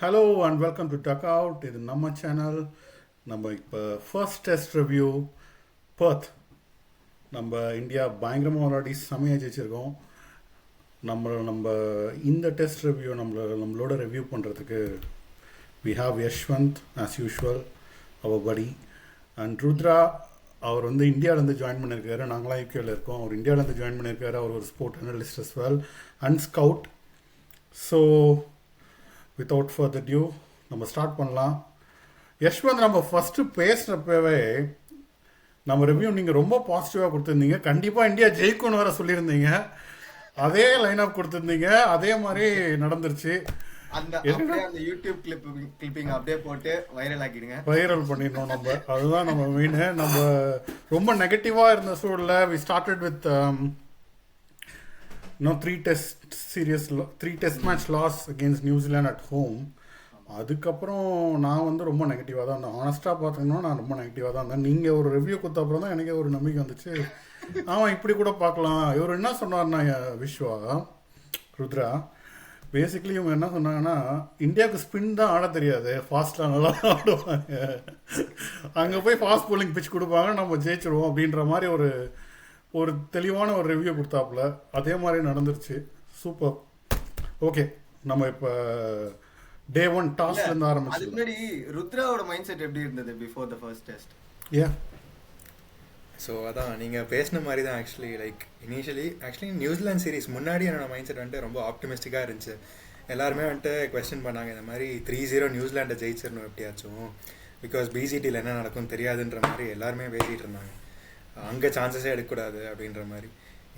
Hello and welcome to dugout. இது நம்ம channel. நம்ம இப்போ ஃபர்ஸ்ட் டெஸ்ட் ரிவ்யூ பர்த். நம்ம இந்தியா பயங்கரமாக விளையாடி செமையாக ஜெயிச்சிருக்கோம். நம்ம இந்த டெஸ்ட் ரிவ்யூ நம்மளோட ரிவ்யூ பண்ணுறதுக்கு we have Yashwanth as usual, அவர் படி, அண்ட் ருத்ரா. அவர் வந்து இந்தியாவிலேருந்து ஜாயின் பண்ணியிருக்காரு. நாங்களாம் யூகேவில் இருக்கோம். அவர் இந்தியாவிலேருந்து ஜாயின் பண்ணியிருக்காரு. அவர் ஒரு sport analyst as well and scout. So without further due நம்ம ஸ்டார்ட் பண்ணலாம். யஷ்வந்த், நம்ம ஃபஸ்ட்டு பேசுகிறப்பவே நம்ம ரிவ்யூ நீங்கள் ரொம்ப பாசிட்டிவாக கொடுத்துருந்தீங்க. கண்டிப்பாக இந்தியா ஜெயிக்கும்னு வேறு சொல்லியிருந்தீங்க. அதே லைன் அப் கொடுத்துருந்தீங்க. அதே மாதிரி நடந்துருச்சு. அந்த யூடியூப் கிளிப்பிங் அப்படியே போட்டு வைரல் ஆக்கிடுங்க, வைரல் பண்ணிடணும் நம்ம. அதுதான் நம்ம மெயின். நம்ம ரொம்ப நெகட்டிவாக இருந்த சூழலில் we started with three test match loss against New Zealand at home. அதுக்கப்புறம் நான் வந்து ரொம்ப நெகட்டிவாக தான் இருந்தேன். ஆனஸ்ட்டாக பார்த்தீங்கன்னா நான் ரொம்ப நெகட்டிவாக தான் இருந்தேன். நீங்கள் ஒரு ரிவ்யூ கொடுத்த அப்புறம் தான் எனக்கே ஒரு நம்பிக்கை வந்துச்சு. ஆமாம், இப்படி கூட பார்க்கலாம். இவர் என்ன சொன்னார்னா, விஸ்வா, ருத்ரா, பேசிக்லி இவங்க என்ன சொன்னாங்கன்னா, இந்தியாவுக்கு ஸ்பின் தான் ஆட தெரியாது, ஃபாஸ்ட்டாக நல்லா ஆடுவாங்க, அங்கே போய் ஃபாஸ்ட் போலிங் பிச் கொடுப்பாங்க, நம்ம ஜெயிச்சிருவோம் அப்படின்ற மாதிரி ஒரு ஒரு தெளிவான ஒரு ரிவ்யூ கொடுத்தாப்புல. அதே மாதிரி நடந்துருச்சு. சூப்பர். ஓகே, நம்ம இப்போ டே ஒன் டாஸ்ல இருந்து ஆரம்பிச்சு. அதுக்கு முன்னாடி ருத்ராவோட மைண்ட் செட் எப்படி இருந்தது before the first test? A so அதான் நீங்கள் பேசின மாதிரி தான். ஆக்சுவலி நியூசிலாந்து சீரிஸ் முன்னாடி என்னோட மைண்ட் செட் வந்துட்டு ரொம்ப ஆப்டிமிஸ்டிக்காக இருந்துச்சு. எல்லாருமே வந்துட்டு கொஸ்டின் பண்ணாங்க, இந்த மாதிரி 3-0 நியூசிலாண்டை ஜெயிச்சிடணும் எப்படியாச்சும், பிகாஸ் பிஜிடியில் என்ன நடக்கும்னு தெரியாதுன்ற மாதிரி எல்லாருமே பேசிகிட்டு இருந்தாங்க. அங்கே சான்சஸே எடுக்கக்கூடாது அப்படின்ற மாதிரி.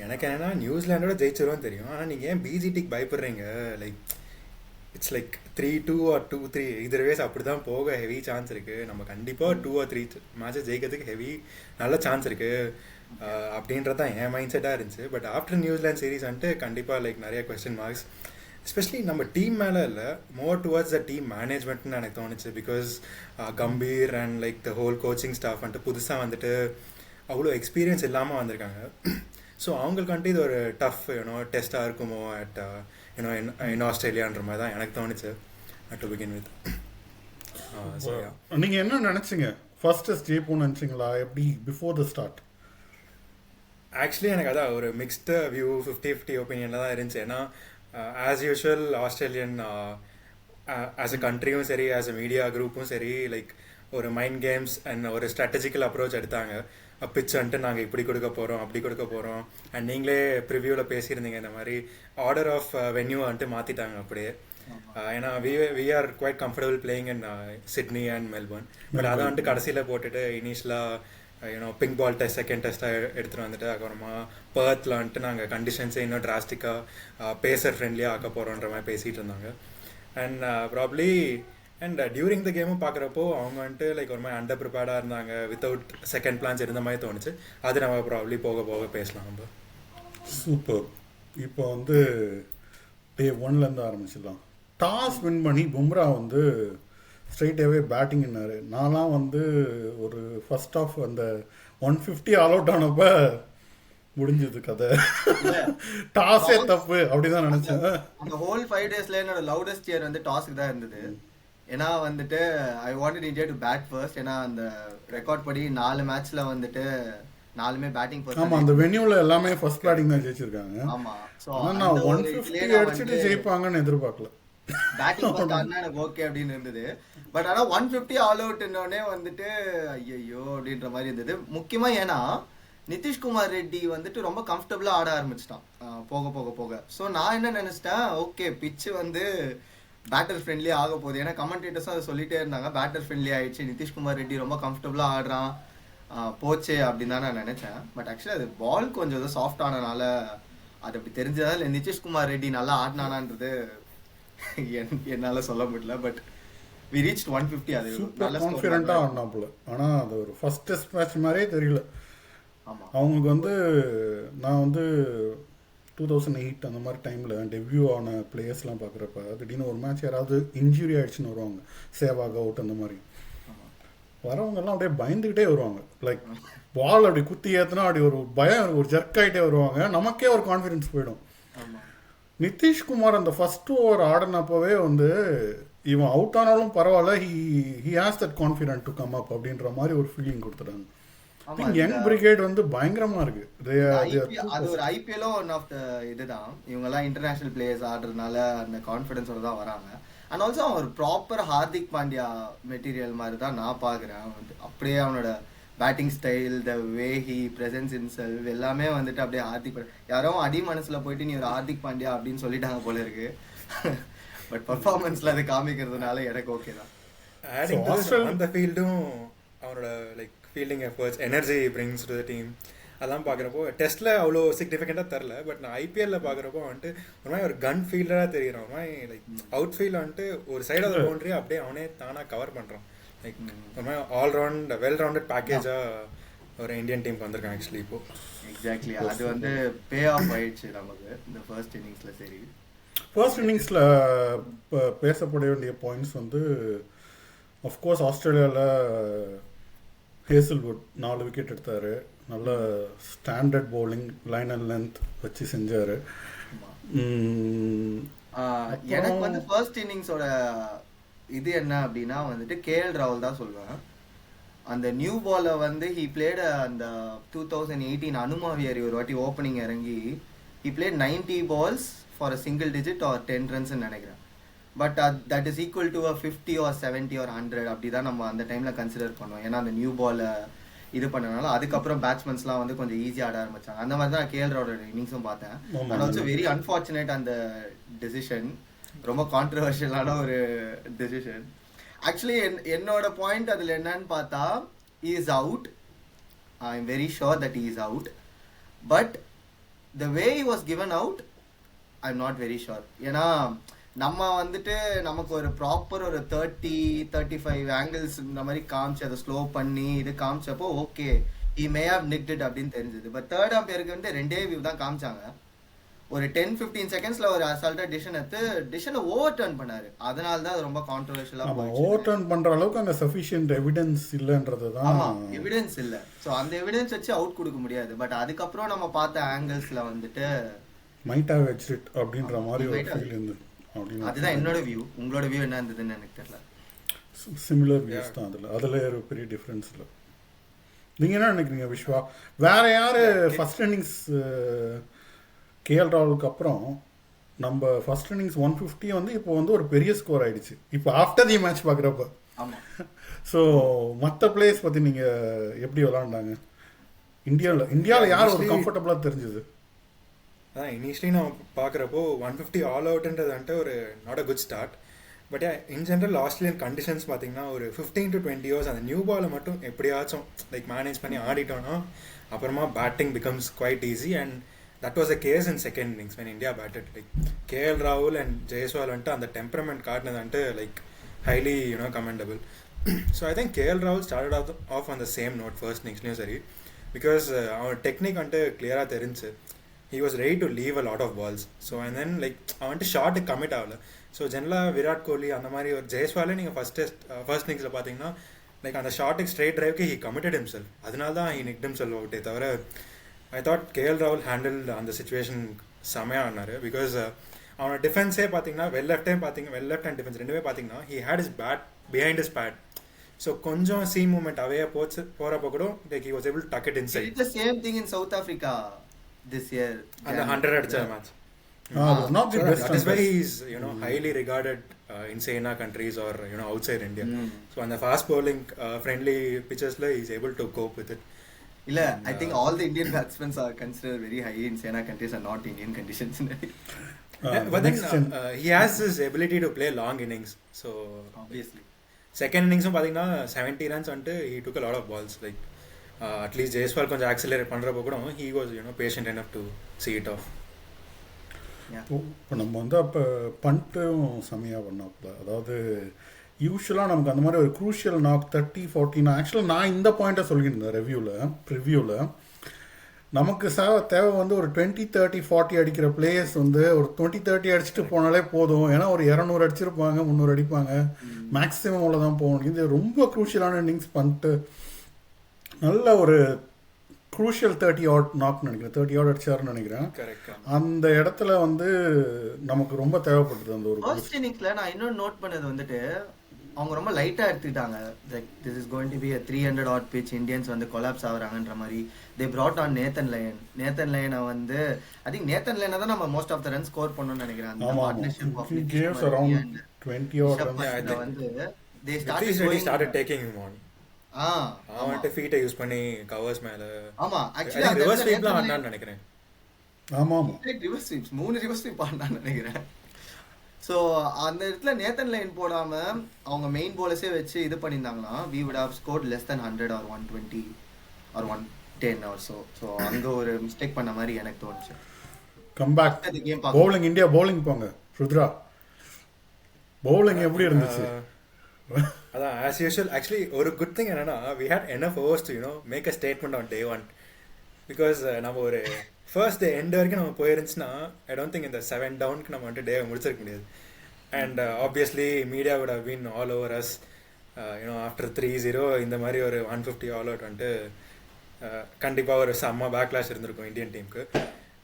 எனக்கு என்னென்னா, நியூசிலாண்டோட ஜெயிச்சிருவோம் தெரியும், ஆனால் நீங்கள் ஏன் பிஜிடிக்கு பயப்படுறீங்க? இட்ஸ் லைக் 3-2 or 2-3 இதர் வேஸ் அப்படி தான் போக ஹெவி சான்ஸ் இருக்குது. நம்ம கண்டிப்பாக 2 or 3 மேட்சஸ் ஜெயிக்கிறதுக்கு நல்ல சான்ஸ் இருக்குது அப்படின்றது தான் என் மைண்ட் செட்டாக இருந்துச்சு. பட் ஆஃப்டர் நியூசிலாந்து சீரீஸ் வந்துட்டு கண்டிப்பாக நிறைய கொஸ்டின் மார்க்ஸ், எஸ்பெஷலி நம்ம டீம் மேலே இல்லை, மோர் டுவர்ட்ஸ் த டீம் மேனேஜ்மெண்ட்னு எனக்கு தோணுச்சு. Because Gambhir and the whole coaching staff வந்துட்டு புதுசாக வந்துட்டு அவ்வளோ எக்ஸ்பீரியன்ஸ் இல்லாமல் வந்திருக்காங்க. ஸோ அவங்களுக்கு வந்துட்டு இது ஒரு டஃப் டெஸ்ட்டாக இருக்குமோ அட் இன் ஆஸ்திரேலியான்ற மாதிரி தான் எனக்கு தோணுச்சு டு பிகின் வித். நீங்கள் என்ன நினச்சிங்க? ஃபர்ஸ்ட் டெஸ்ட் ஜெயிப்போம்னு நினச்சிங்களா எப்படி பிஃபோர் த ஸ்டார்ட்? ஆக்சுவலி எனக்கு அதான் ஒரு மிக்ஸ்டு வியூ, 50-50 ஒப்பீனியனில் தான் இருந்துச்சு. ஏன்னா as usual Australian as a கண்ட்ரியும் சரி, ஆஸ் அ மீடியா குரூப்பும் சரி, ஒரு மைண்ட் கேம்ஸ் அண்ட் ஒரு ஸ்ட்ராட்டஜிக்கல் அப்ரோச் எடுத்தாங்க. பிச் வந்துட்டு நாங்கள் இப்படி கொடுக்க போகிறோம், அப்படி கொடுக்க போகிறோம். அண்ட் நீங்களே ப்ரிவியூவில் பேசியிருந்தீங்க, இந்த மாதிரி ஆர்டர் ஆஃப் வென்யூ வந்துட்டு மாற்றிட்டாங்க அப்படியே. ஏன்னா we are quite comfortable playing in Sydney and Melbourne. But அதை வந்துட்டு கடைசியில் போட்டுட்டு இனிஷியலாக பிங்க் பால் டெஸ்ட் செகண்ட் டெஸ்ட்டாக எடுத்துகிட்டு வந்துட்டு அப்புறமா பர்த்தில் வந்துட்டு நாங்கள் கண்டிஷன்ஸை இன்னும் டிராஸ்டிக்காக பேசர் ஃப்ரெண்ட்லியாக ஆக்க போகிறோன்ற மாதிரி பேசிகிட்டு இருந்தாங்க. And probably and during the கேமும் பார்க்குறப்போ அவங்க வந்துட்டு ஒரு மாதிரி அண்டர் ப்ரிப்பேர்டாக இருந்தாங்க, வித்தவுட் செகண்ட் பிளான்ஸ் இருந்த மாதிரி தோணுச்சு. அது நம்ம ப்ராப்ளி போக போக பேசலாம். நம்ம சூப்பர். இப்போ வந்து டே ஒன்லேருந்து ஆரம்பிச்சிடலாம். டாஸ் வின் பண்ணி பும்ரா வந்து ஸ்ட்ரைட்டாகவே பேட்டிங்னாரு. நான்லாம் வந்து ஒரு ஃபர்ஸ்ட் ஆஃப் அந்த 150 ஆல் அவுட் ஆனப்போ முடிஞ்சது கதை, டாஸே தப்பு அப்படிதான் நினைச்சேன். அந்த ஹோல் 5 டேஸ்ல என்னோட லவுடஸ்ட் சியர் வந்து டாஸ்க்கு தான் இருந்தது. ஏன்னா வந்துட்டு I wanted India to bat first. ஏன்னா அந்த ரெக்கார்ட் படி 4 மேட்ச்ல வந்துட்டு 4மே பேட்டிங் ஃபர்ஸ்ட். ஆமா, அந்த வென்யூல எல்லாமே ஃபர்ஸ்ட் பேட்டிங் தான் ஜெயிச்சிருக்காங்க. ஆமா, சோ நான் 150 அடிச்சிட்டு ஜெயிப்பாங்கன்னு எதிர்பார்க்கல. பேட்டிங் ஃபர்ஸ்ட் ஆனா எனக்கு ஓகே அப்படின்னு இருந்தது. பட் ஆனா 150 ஆல் அவுட்னோடனே வந்துட்டு ஐயோ அப்படின்ற மாதிரி இருந்தது. முக்கியமா ஏன்னா நிதிஷ்குமார் ரெட்டி வந்துட்டு ரொம்ப கம்ஃபர்டபுளா ஆட ஆரம்பிச்சிட்டான் போக போக போக. ஸோ நான் என்ன நினைச்சிட்டேன், ஓகே பிச்சு வந்து பேட்டர் ஃப்ரெண்ட்லி ஆக போகுது. ஏன்னா கமெண்டேட்டர்ஸும் அதை சொல்லிட்டே இருந்தாங்க, பேட்டர் ஃப்ரெண்ட்லி ஆயிடுச்சு, நிதிஷ்குமார் ரெட்டி ரொம்ப கம்ஃபர்டபுளாக ஆடுறான், போச்சே அப்படின்னு தான் நான் நினைச்சேன். பட் ஆக்சுவலி அது பால் கொஞ்சம் சாஃப்ட் ஆனனால அது அப்படி தெரிஞ்சதா இல்லை நிதிஷ்குமார் ரெட்டி நல்லா ஆடினானான்றது என்னால் சொல்ல முடியல. But we reach 150. அது நல்ல கான்ஃபிடென்ட்டாக ஆடினாப்புல. ஆனால் அது ஒரு ஃபர்ஸ்ட் டெஸ்ட் மேட்ச் மாதிரியே தெரியல. ஆமாம், அவங்களுக்கு வந்து நான் வந்து 2008 அந்த மாதிரி டைமில் டெபியூ ஆன பிளேயர்ஸ்லாம் பார்க்குறப்ப திடீர்னு ஒரு மேட்ச் யாராவது இன்ஜுரி ஆகிடுச்சுன்னு வருவாங்க, சேவாக் அவுட் அந்த மாதிரி வரவங்கெல்லாம் அப்படியே பயந்துக்கிட்டே வருவாங்க. பால் அப்படி குத்தி ஏற்றுனா அப்படி ஒரு பயம், ஒரு ஜர்க் ஆகிட்டே வருவாங்க. நமக்கே ஒரு கான்ஃபிடென்ஸ் போயிடும். நிதிஷ்குமார் அந்த ஃபர்ஸ்ட் ஓவர் ஆடினப்பவே வந்து இவன் அவுட் ஆனாலும் பரவாயில்ல, he has that confident to come up அப்படின்ற மாதிரி ஒரு ஃபீலிங் கொடுத்துட்டாங்க. யங் பிரிகேட் வந்து பயங்கரமா இருக்கு. அது ஒரு ஐபிஎல்லும் ஒன் ஆஃப் த இதுதான். இவங்கெல்லாம் இன்டர்நேஷனல் பிளேயர்ஸ் ஆடுறதுனால அந்த கான்ஃபிடன்ஸோட தான் வராங்க. அண்ட் ஆல்சோ அவன் ஒரு ப்ராப்பர் ஹார்திக் பாண்டியா மெட்டீரியல் மாதிரி தான் நான் பார்க்குறேன். அப்படியே அவனோட batting style, the way he presents himself எல்லாமே வந்துட்டு அப்படியே ஹார்திக் யாரோ அடி மனசுல போயிட்டு நீ ஒரு ஹார்திக் பாண்டியா அப்படின்னு சொல்லிட்டாங்க போல இருக்கு. பட் பர்ஃபார்மன்ஸ்ல அதை காமிக்கிறதுனால எனக்கு ஓகே தான். அந்த ஃபீல்டும் அவனோட like fielding efforts, energy brings to the team அதெல்லாம் பார்க்குறப்போ டெஸ்ட்டில் அவ்வளோ சிக்னிஃபிகண்ட்டாக தெரில. பட் நான் ஐபிஎல்லில் பார்க்குறப்போ வந்துட்டு ஒரு மாதிரி ஒரு கன் ஃபீல்டராக தெரிகிறான். ஒரு மாதிரி லைக் அவுட் ஃபீல்டில் வந்துட்டு ஒரு சைடு ஆஃப் த பவுண்டரி அப்படியே அவனே தானாக கவர் பண்ணுறான். லைக் ஒரு மாதிரி ஆல்ரவுண்ட் வெல் ரவுண்டட் பேக்கேஜாக ஒரு இந்தியன் டீமுக்கு வந்திருக்கான் ஆக்சுவலி இப்போ. எக்ஸாக்ட்லி அது வந்து பே ஆஃப் ஆயிடுச்சு நமக்கு இந்த ஃபர்ஸ்ட் இன்னிங்ஸில். சரி, ஃபர்ஸ்ட் இன்னிங்ஸில் பேசப்பட வேண்டிய பாயிண்ட்ஸ் வந்து ஆஃப்கோர்ஸ் ஆஸ்திரேலியாவில் ஹேசல்வுட் 4 விக்கெட் எடுத்தார். நல்ல standard bowling, line and length வச்சு செஞ்சார். எனக்கு வந்து ஃபர்ஸ்ட் இன்னிங்ஸோட இது என்ன அப்படின்னா வந்துட்டு கேஎல் ராகுல் தான் சொல்லுவேன். அந்த நியூ பாலை வந்து ஹி பிளேட் அந்த 2018 அனுமாவியர் ஒரு வாட்டி ஓப்பனிங் இறங்கி he played 90 balls for a single digit R 10 runs நினைக்கிறேன். But that is equal to 50 or 70 or 100 அப்படி தான் நம்ம அந்த டைமில் கன்சிடர் பண்ணோம். ஏன்னா அந்த நியூ பாலை இது பண்ணனால அதுக்கப்புறம் பேட்ஸ்மேன்ஸ்லாம் வந்து கொஞ்சம் ஈஸியாக ஆட ஆரம்பிச்சாங்க. அந்த மாதிரி தான் கேஎல் ராகுலோட இன்னிங்ஸும் பார்த்தேன். அண்ட் ஆல்சோ வெரி அன்ஃபார்ச்சுனேட் அந்த டெசிஷன், ரொம்ப கான்ட்ரவர்ஷியலான ஒரு டெசிஷன். ஆக்சுவலி என்னோட பாயிண்ட் அதில் என்னன்னு பார்த்தா, he is out. I am very sure that he is out. But the way he was given out, I am not very sure. ஏன்னா நம்ம வந்துட்டு நமக்கு ஒரு ப்ராப்பர் ஒரு 30-35 ஆங்கிள்ஸ் இந்த மாதிரி காமிச்சு அதை ஸ்லோ பண்ணி இது காமிச்சப்போ okay he may have nicked it அப்படின்னு தெரிஞ்சது. பட் தேர்ட் அம்பையருக்கு வந்து 2 வியூ தான் காமிச்சாங்க. ஒரு 10-15 செகண்ட்ஸ்ல ஒரு அசால்ட்டா டிசிஷனை ஓவர் டர்ன் பண்ணாரு. அதனால தான் அது ரொம்ப கான்ட்ரோவர்ஷியலா போயிடுச்சு. ஓவர் டர்ன் பண்ற அளவுக்கு அங்க சஃபிஷியன்ட் எவிடன்ஸ் இல்லன்றது தான். ஆமா, எவிடன்ஸ் இல்ல. சோ அந்த எவிடன்ஸ் வச்சு அவுட் கொடுக்க முடியாது. பட் அதுக்கப்புறம் நம்ம பார்த்த ஆங்கிள்ஸ்ல வந்துட்டு மைட் ஹேவ் எட்ஜ்ட் இட் அப்படின்ற மாதிரி ஒரு ஃபீல் இருந்தது. அதுதான் என்னோட வியூ. உங்களோட வியூ என்ன இருந்ததுன்னு எனக்கு தெரியல. சிமிலர் வியூஸ் தான். அதுல ஒரு பெரிய டிஃபரன்ஸ் இல்லை. நீங்க என்ன நினைக்கிறீங்க விஸ்வா? வேற யாரு ஃபர்ஸ்ட் இன்னிங்ஸ் கேஎல் ராகுலுக்கு அப்புறம் நம்ம ஃபர்ஸ்ட் இன்னிங்ஸ் 150 வந்து இப்போ வந்து ஒரு பெரிய ஸ்கோர் ஆயிடுச்சு இப்போ ஆஃப்டர் தி மேட்ச் பார்க்குறப்ப. ஸோ மற்ற பிளேயர்ஸ் பற்றி நீங்கள் எப்படி விளாண்டாங்க? இந்தியாவில் யார் ஒரு கம்ஃபர்டபுளாக தெரிஞ்சுது? அதான் இனிஷியலி நான் பார்க்குறப்போ 150 ஆல் அவுட்ன்றது வந்துட்டு ஒரு not a good start. But in general Australian conditions பார்த்தீங்கன்னா ஒரு 15 to 20 years அந்த நியூ பாலை மட்டும் எப்படியாச்சும் லைக் மேனேஜ் பண்ணி ஆடிட்டோன்னா அப்புறமா batting becomes quite easy. And that was a case in second innings when India batted. Like KL ராகுல் அண்ட் ஜெயஸ்வால் வந்துட்டு அந்த டெம்பரமெண்ட் காட்டினது வந்துட்டு like highly commendable. So I think KL ராகுல் started off on the same note first இன்னிங்ஸ்லையும் சரி. Because அவன் technique வந்துட்டு கிளியராக தெரிஞ்சு he was ready to leave a lot of balls. So and then like அவன்ட்டு ஷார்ட்டு கமிட் ஆகல. So ஜென்ரலாக விராட் கோலி அந்த மாதிரி ஒரு ஜெயஸ்வாலே நீங்கள் ஃபர்ஸ்ட் இன்னிங்ஸில் பார்த்தீங்கன்னா லைக் அந்த ஷார்ட்டுக்கு ஸ்ட்ரெயிட் ட்ரைவ்க்கு ஹி கமிட்டட் himself. அதனால தான் ஹி நிக்ட் himself அவுட்டே தவிர ஐ தாட் கேஎல் ராகுல் ஹேண்டில் அந்த சுச்சுவேஷன் செமையாக ஆனார். பிகாஸ் அவனோட டிஃபென்ஸே பார்த்தீங்கன்னா வெல் லெஃப்ட் அண்ட் டிஃபென்ஸ் ரெண்டுமே பார்த்தீங்கன்னா he had his bat behind his bat. So கொஞ்சம் சீம் மூமெண்ட் அவையே போகிறப்போ கூட like he was able to tuck it inside. It's the same thing in South Africa this year. And the 100 அடிச்ச match. Not the best. That is why he is highly regarded in Sena countries or outside India. So on the fast bowling friendly pitches la he is able to cope with it. Illa I think all the Indian batsmen are considered very high in Sena countries and not Indian conditions. But then he has this ability to play long innings. So obviously second innings பாத்தீங்கன்னா 70 runs வந்துட்டு he took a lot of balls like at least Jaiswal கொஞ்சம் accelerate பண்ணுறப்போ கூட he was patient enough to see it off. இப்போ நம்ம வந்து அப்போ பண்ட்டும் செமையாக பண்ணாப்புல. அதாவது யூஸ்வலாக நமக்கு அந்த மாதிரி ஒரு க்ரூஷியல் நாக் 30-40. ஆக்சுவலாக நான் இந்த பாயிண்ட்டை சொல்லியிருந்தேன் ரிவ்யூவில் நமக்கு தேவை வந்து ஒரு 20-30-40 அடிக்கிற பிளேயர்ஸ் வந்து ஒரு 20-30 அடிச்சுட்டு போனாலே போதும். ஏன்னா ஒரு 200 அடிச்சிருப்பாங்க, 300 அடிப்பாங்க, மேக்ஸிமம் அவ்வளோதான் போகணும். இது ரொம்ப க்ரூஷியலான இன்னிங்ஸ் பண்ணிட்டு நல்ல ஒரு குரூஷியல் 30 ஆட் நாக்னு நினைக்கிறேன், 30 ஆட் அடிச்சாருன்னு நினைக்கிறேன். கரெக்ட். அந்த இடத்துல வந்து நமக்கு ரொம்ப தேவைப்பட்டது அந்த ஒரு ஃபர்ஸ்ட் இன்னிங்ஸ்ல நான் இன்னும் நோட் பண்ணது வந்துட்டு அவங்க ரொம்ப லைட்டா எடுத்துக்கிட்டாங்க. Like this is going to be a 300 odd pitch, Indians வந்து கொலாப்ஸ் ஆகுறாங்கன்ற மாதிரி தே brought on நேத்தன் லயனை வந்து ஐ திங்க் நேத்தன் லயனை தான் நம்ம most of the run score பண்ணணும்னு நினைக்கிறேன். அந்த partnership of games around 20 odd runs. வந்து they Nitish started started taking him on. அவன்கிட்ட ஃபீட்டை யூஸ் பண்ணி கவர்ஸ் மேல ஆமா ஆக்சுவலி ரிவர்ஸ் ஸ்வீப்லாம் ஆடினான்னு நினைக்கிறேன். ஆமா ரிவர்ஸ் ஸ்வீப்ஸ் 3 ரிவர்ஸ் ஸ்வீப் ஆடினான்னு நினைக்கிறேன். ஸோ அந்த இடத்துல நேத்தன் லைன் போடாம அவங்க மெயின் போலர்ஸே வச்சு இது பண்ணியிருந்தாங்கன்னா we would have scored less than 100 or 120 or 110 or so. So அங்க ஒரு மிஸ்டேக் பண்ண மாதிரி எனக்கு தோணுச்சு. Come back bowling, India bowling போங்க. ருத்ரா பவுலிங் எப்படி இருந்துச்சு? அதான் ஆஸ் யூஷுவல். ஆக்சுவலி ஒரு குட் திங் என்னன்னா we had enough overs to make a statement on day 1 because நம்ம ஒரு ஃபர்ஸ்ட் டே எண்ட் வரைக்கும் நம்ம போயிருந்துச்சுன்னா ஐ டோன்ட் திங்க் இந்த 7 டவுனுக்கு நம்ம வந்துட்டு டே முடிச்சிருக்க முடியாது. And obviously media would have been all over us after 3-0 இந்த மாதிரி ஒரு 150 ஆல் அவுட் வந்துட்டு கண்டிப்பாக ஒரு செம்ம பேக்லாஷ் இருந்திருக்கும் இந்தியன் டீமுக்கு.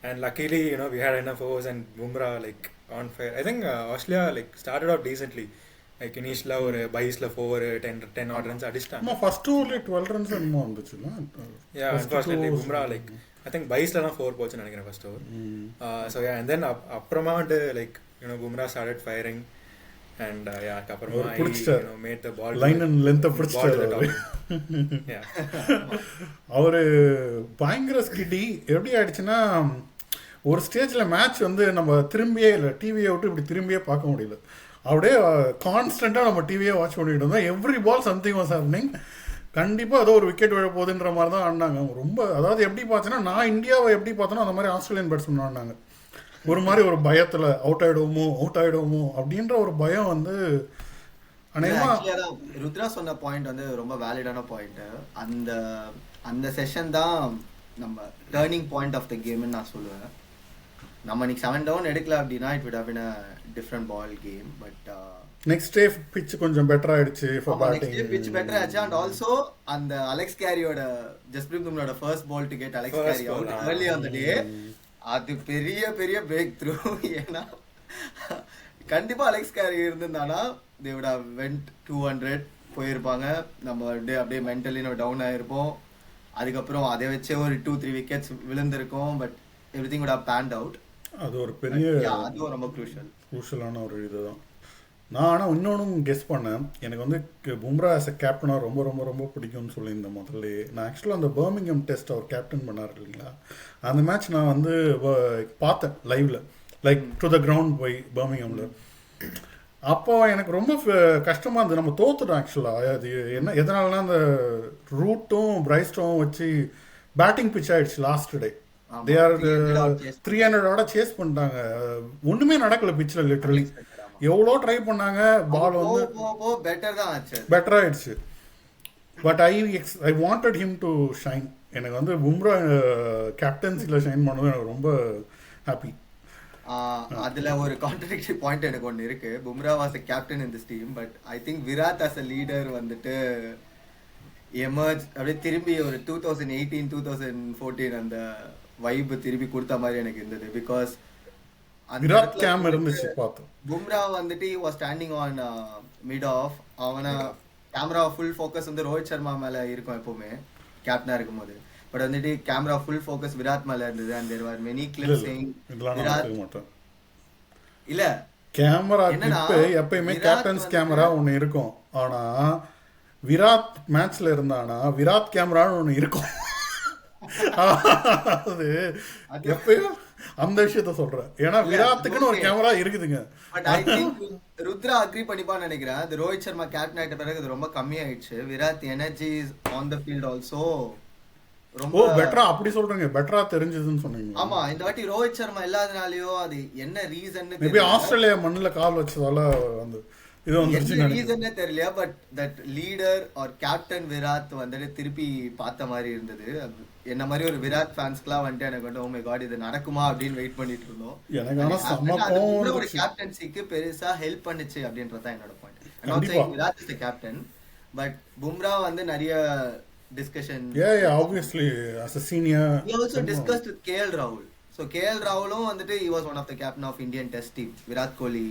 And luckily we had enough overs and Bumrah like on fire. I think Australia like started off decently. Like இனிஷியலா ஒரு பைஸ்ல 10 ஆட் ரன்ஸ் அடிச்சிட்டாங்க. ஃபர்ஸ்ட் ஓவர்ல 12 ரன்ஸ் என்னமோ வந்துச்சுல. Yeah unfortunately Bumrah like I think பைஸ்லலாம் 4 போச்சுன்னு நினைக்கிறேன் first over. So yeah and then அப்புறமா வந்து like Bumrah started firing and yeah அப்புறமா made the ball line and length பிடிச்சிட்டாரு. அவரு பயங்கர ஸ்கிட்டி. எப்படி ஆயிடுச்சுன்னா ஒரு ஸ்டேஜ்ல மேட்ச் வந்து நம்ம திரும்பியே இல்லை, டிவியை விட்டு இப்படி திரும்பியே பார்க்க முடியல. அப்படியே கான்ஸ்டண்ட்டாக நம்ம டிவியே வாட்ச் பண்ணிட்டு இருந்தோம். Every ball something was happening. கண்டிப்பாக ஏதோ ஒரு விக்கெட் விழ போகுதுன்ற மாதிரி தான் ஆடினாங்க. ரொம்ப அதாவது எப்படி பார்த்தோன்னா நான் இந்தியாவை எப்படி பார்த்தோன்னா அந்த மாதிரி ஆஸ்திரேலியன் பேட்ஸ்மேன் ஆடினாங்க. ஒரு மாதிரி ஒரு பயத்தில் அவுட் ஆகிடுவோமோ அப்படின்ற ஒரு பயம் வந்து அநேகமாக. ருத்ரா சொன்ன பாயிண்ட் வந்து ரொம்ப வேலிடான பாயிண்ட். அந்த அந்த செஷன் தான் நம்ம டேர்னிங் பாயிண்ட் ஆஃப் த கேம்னு நான் சொல்லுவேன். நம்ம இன்னைக்கு 7 டவுன் எடுக்கல அப்படின்னா it would have been a different ball game. But next day pitch கொஞ்சம் பெட்டர் ஆயிடுச்சு for batting. Next day pitch better ஆச்சு. அண்ட் ஆல்சோ அந்த அலெக்ஸ் கேரியோட ஜஸ்பிரீத் பும்ராவோட first ball to get Alex Carey out early on the day, அது பெரிய பெரிய break through. ஏன்னா கண்டிப்பா அலெக்ஸ் கேரி இருந்திருந்தானா they would have went 200 போயிருப்பாங்க. நம்ம அப்படியே மென்டலி நம்ம டவுன் ஆயிருப்போம். அதுக்கப்புறம் அதை வச்சே ஒரு 2-3 விக்கெட்ஸ் விழுந்திருக்கும். But everything would have panned out. அது ஒரு பெரிய அது ரொம்ப குரூஷியலான ஒரு இதுதான். நான் ஆனால் இன்னொன்றும் கெஸ் பண்ணேன். எனக்கு வந்து பும்ரா ஆஸ் அ கேப்டனாக ரொம்ப ரொம்ப ரொம்ப பிடிக்கும்னு சொல்லியிருந்தேன் முதல்ல. நான் ஆக்சுவலாக அந்த பர்மிங்ஹாம் டெஸ்ட் அவர் கேப்டன் பண்ணார் இல்லைங்களா, அந்த மேட்ச் நான் வந்து பார்த்தேன் லைவ்ல, லைக் டு த கிரவுண்ட் போய் பர்மிங்ஹாமில். அப்போ எனக்கு ரொம்ப கஷ்டமாக இருந்தது. நம்ம தோத்துட்டோம் ஆக்சுவலாக. அது என்ன எதனாலனா அந்த ரூட்டும் பிரைஸ்டும் வச்சு பேட்டிங் பிச் ஆயிடுச்சு last day. They are 300 chase பண்ணிட்டாங்க. ஒண்ணுமே நடக்கல பிச்சில். லிட்டரலி எவ்வளோ ட்ரை பண்ணாங்க, பால் வந்து பெட்டர் ஆயிடுச்சு. But I wanted him to shine. எனக்கு வந்து பும்ரா கேப்டன்சில ஷைன் பண்ணது எனக்கு ரொம்ப ஹாப்பி. அதுல ஒரு கான்ட்ரடிக்டரி பாயிண்ட் எனக்கு ஒன்று இருக்கு. Bumrah was a captain in this team, but I think Virat as a leader வந்துட்டு எமர்ஜ் அப்படியே திரும்பி ஒரு 2018-2014 அந்த வைப் திருப்பி கொடுத்த மாதிரி எனக்கு இருந்தது. பிகாஸ் விராட் கேம் இருந்துச்சு பார்த்தோம். பும்ரா வந்துட்டு was standing on mid off. அவனை கேமரா ஃபுல் ஃபோக்கஸ் வந்து ரோஹித் சர்மா மேல இருக்கும் எப்பவுமே கேப்டனா இருக்கும்போது. பட் வந்துட்டு கேமரா ஃபுல் ஃபோக்கஸ் விராட் மேல இருந்தது. And there were many clips saying Virat இல்ல கேமரா கிளிப் எப்பயுமே கேப்டன்ஸ் கேமரா ஒன்னு இருக்கும். ஆனா விராட் மேட்ச்ல இருந்தானா விராட் கேமரான்னு ஒன்னு இருக்கும். அது எப்பயும் அந்த விஷயத்த சொல்றேன். ஏன்னா விராட்டுக்குன்னு ஒரு கேமரா இருக்குதுங்க. But I think Rudra agree பண்ணிப்பான்னு நினைக்கிறேன். அது ரோஹித் சர்மா கேப்டன் ஆயிட்ட பிறகு அது ரொம்ப கம்மியாயிடுச்சு. Virat energy on the field also ரொம்ப பெட்டரா அப்படி சொல்றீங்க. பெட்டரா தெரிஞ்சதுன்னு சொன்னீங்க. ஆமா, இந்த வாட்டி ரோஹித் சர்மா இல்லாதனாலயோ அது என்ன ரீசன் மேபி ஆஸ்திரேலியா மண்ணுல கால் வச்சதால அந்த இது வந்துருச்சு ரீசன்னே தெரியல. But that leader or captain Virat வந்துட்டு திருப்பி பார்த்த மாதிரி இருந்தது. என்ன மாதிரி ஒரு விராட் ஃபேன்ஸ்க்குலாம் வந்துட்டு எனக்கு வந்து ஓ மை காட் இது நடக்குமா அப்படின்னு வெயிட் பண்ணிட்டு இருந்தோம். எனக்கு ஒரு கேப்டன்சிக்கு பெருசா ஹெல்ப் பண்ணுச்சு அப்படின்றதான் என்னோட point. Virat is the captain. But Bumrah வந்து நிறைய discussion. Yeah, obviously as a senior. He also discussed with KL Rahul. So KL Rahulum வந்துட்டு he was one of the captain of Indian Test team. Virat Kohli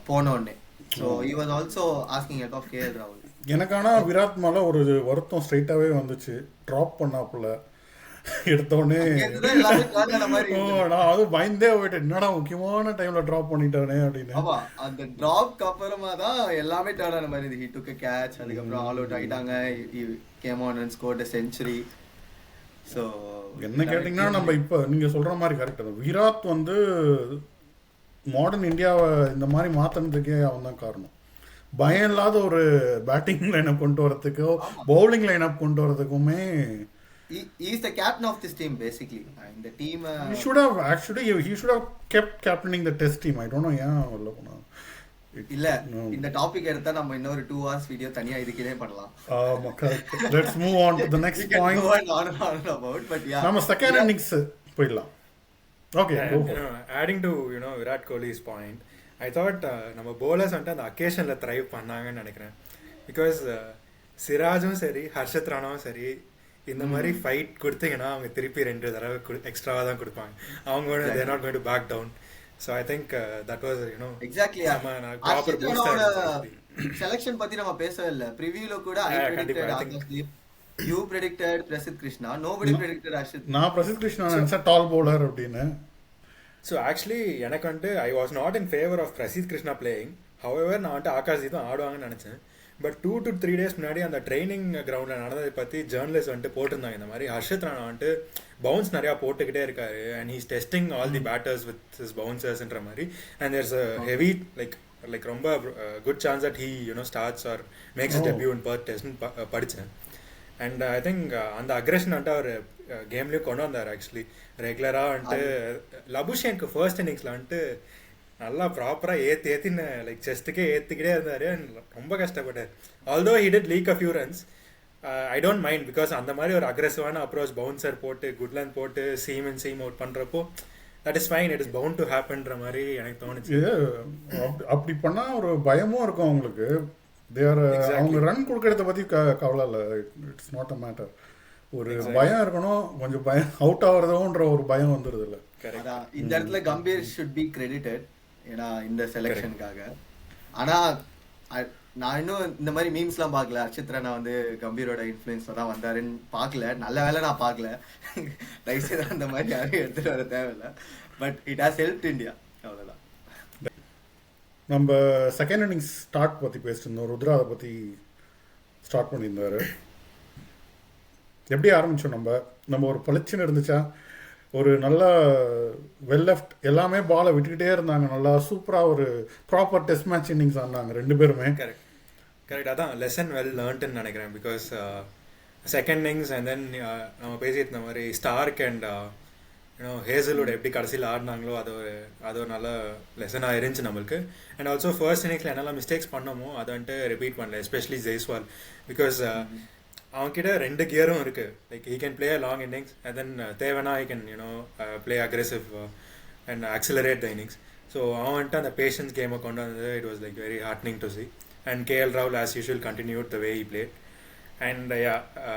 போனோடனே. So he was also asking help of KL Rahul. எனக்கான விராட் மேல ஒரு வருத்தம் ஸ்ட்ரைட்டாவே வந்துச்சு. Drop பண்ணாப்புல எடுத்தோடனே நான் அது பயந்தே போயிட்டேன், என்னடா முக்கியமான டைம்ல டிராப் பண்ணிட்டானே அப்படின்னு. ஆமா, அந்த டிராப்க்கு அப்புறமா தான் எல்லாமே டர்ன் ஆன மாதிரி இருந்துச்சு. ஹி டுக் எ கேட்ச், அதுக்கப்புறம் ஆல் அவுட் ஆயிட்டாங்க. He came on and scored a century. So என்ன கேட்டிங்கன்னா நம்ம இப்போ நீங்கள் சொல்கிற மாதிரி கரெக்ட் தான். விராட் வந்து மாடர்ன் இந்தியாவை இந்த மாதிரி மாற்றினதுக்கே அவன் தான் காரணம். பயம் இல்லாத ஒரு பேட்டிங் லைனப் கொண்டு வரதுக்கோ பவுலிங் லைனப் கொண்டு வரதுக்குமே he is the captain of this team basically. In the team he should have kept captaining the test team. I don't know ஏன் வரல போனா இல்ல. இந்த டாபிக் எடுத்தா நம்ம இன்னொரு 2 hours வீடியோ தனியா இதுக்கே பண்ணலாம். Let's move on to the next point. About but yeah, நம்ம செகண்ட் இன்னிங்ஸ் போயிடலாம். Okay, adding to Virat Kohli's point, I thought நம்ம bowlers வந்து அந்த occasionல thrive பண்ணாங்கன்னு நினைக்கிறேன். Because சிராஜும் சரி ஹர்ஷத் ராணாவும் சரி இந்த மாதிரி ஃபைட் கொடுத்தீங்கன்னா அவங்க திருப்பி 2 தடவை எக்ஸ்ட்ராவாக தான் கொடுப்பாங்க. அவங்க they are not going to back down. So I think that was exactly proper booster. selection பத்தி நம்ம பேசவே இல்ல. ப்ரிவியூல கூட I predicted Akash, you predicted Prasidh Krishna, nobody predicted Harshit. நான் பிரசித் கிருஷ்ணா நினைச்சா டால் bowler அப்படின்னு. So actually எனக்கு வந்து I was not in favor of Prasidh Krishna playing. However நான் வந்து ஆகாஷ் தான் ஆடுவாங்கன்னு நினைச்சேன். பட் 2 to 3 days முன்னாடி அந்த ட்ரைனிங் கிரவுண்டில் நடந்ததை பற்றி ஜேர்னலிஸ்ட் வந்துட்டு போட்டிருந்தாங்க. இந்த மாதிரி ஹர்ஷத் ராணா வந்துட்டு பவுன்ஸ் நிறையா போட்டுக்கிட்டே இருக்காரு and he's testing all the batters with his பவுன்சர்ஸ்ன்ற மாதிரி. And there's a heavy like ரொம்ப good chance that he starts or makes debut in Perth டெஸ்ட்னு படித்தேன். அண்ட் ஐ திங்க் அந்த அக்ரெஷன் வந்துட்டு அவர் கேம்லேயும் கொண்டு வந்தார். ஆக்சுவலி ரெகுலராக வந்துட்டு லபுஷேனுக்கு ஃபர்ஸ்ட் இன்னிங்ஸில் வந்துட்டு நல்லா ப்ராப்பராக ஏற்றின்னு லைக் செஸ்ட்டுக்கே ஏற்றிக்கிட்டே இருந்தார். ரொம்ப கஷ்டப்பட்டார். Although he did leak a few runs. I don't mind because அந்த மாதிரி ஒரு அக்ரெசிவான அப்ரோச் பவுன்சர் போட்டு குட்லேண்ட் போட்டு சீம் அவுட் பண்ணுறப்போ that is fine, it is bound to ஹேப்பன்ற மாதிரி எனக்கு தோணுச்சு. அப்படி பண்ணால் ஒரு பயமும் இருக்கும் அவங்களுக்கு. அவங்க ரன் கொடுக்கறத பற்றி கவலை இல்லை. It's not a matter. ஒரு பயம் இருக்கணும், கொஞ்சம் பயம் அவுட் ஆகிறதோன்ற ஒரு பயம் வந்துடுது இல்லை. இந்த இடத்துல கம்பீர் ஷுட் பி கிரெடிட்டட் ஏன்னா இந்த செலெக்ஷனுக்காக. ஆனா நான் இன்னும் இந்த மாதிரி மீம்ஸ்லாம் பார்க்கல. ஹர்ஷித் ராணா வந்து கம்பீரோட இன்ஃப்ளூயன்ஸ்ல தான் வந்தாருன்னு பார்க்கல. நல்ல வேலை நான் பார்க்கல. தயவுசெய்து அந்த மாதிரி யாரையும் எடுத்துட்டு வர தேவையில்லை. But it has helped India, அவ்வளோதான். நம்ம செகண்ட் இன்னிங்ஸ் ஸ்டார்ட் பற்றி பேசியிருந்தோம். ருத்ரா அதை பற்றி ஸ்டார்ட் பண்ணியிருந்தாரு. எப்படி ஆரம்பித்தோம்? நம்ம ஒரு பளிச்சுன்னு இருந்துச்சா, ஒரு நல்ல வெல் லெஃப்ட் எல்லாமே பாலை விட்டுக்கிட்டே இருந்தாங்க. நல்லா சூப்பராக ஒரு ப்ராப்பர் டெஸ்ட் மேட்ச் இன்னிங்ஸ் ஆனாங்க 2 பேருமே. கரெக்ட். அதான் லெசன் வெல் லேர்ன்ட்டுன்னு நினைக்கிறேன். பிகாஸ் செகண்ட் இன்னிங்ஸ் அண்ட் தென் நம்ம பேசியிருந்த மாதிரி ஸ்டார்க் அண்ட் ஹேசலோட எப்படி கடைசியில் ஆடினாங்களோ அது ஒரு நல்ல லெசனாக இருந்துச்சு நம்மளுக்கு. அண்ட் ஆல்சோ ஃபர்ஸ்ட் இன்னிங்ஸில் என்னெல்லாம் மிஸ்டேக்ஸ் பண்ணமோ அதை வந்துட்டு ரிப்பீட் பண்ணல. எஸ்பெஷலி ஜெய்ஸ்வால். பிகாஸ் அவன்கிட்ட 2 கியரும் இருக்கு. Like he can play a long innings and then தேவைன்னா he can play aggressive and accelerate the innings. So அவன் வந்துட்டு அந்த பேஷன்ஸ் கேமை கொண்டு வந்தது it was like very heartening to see. And KL Rahul as usual continued the way he played. And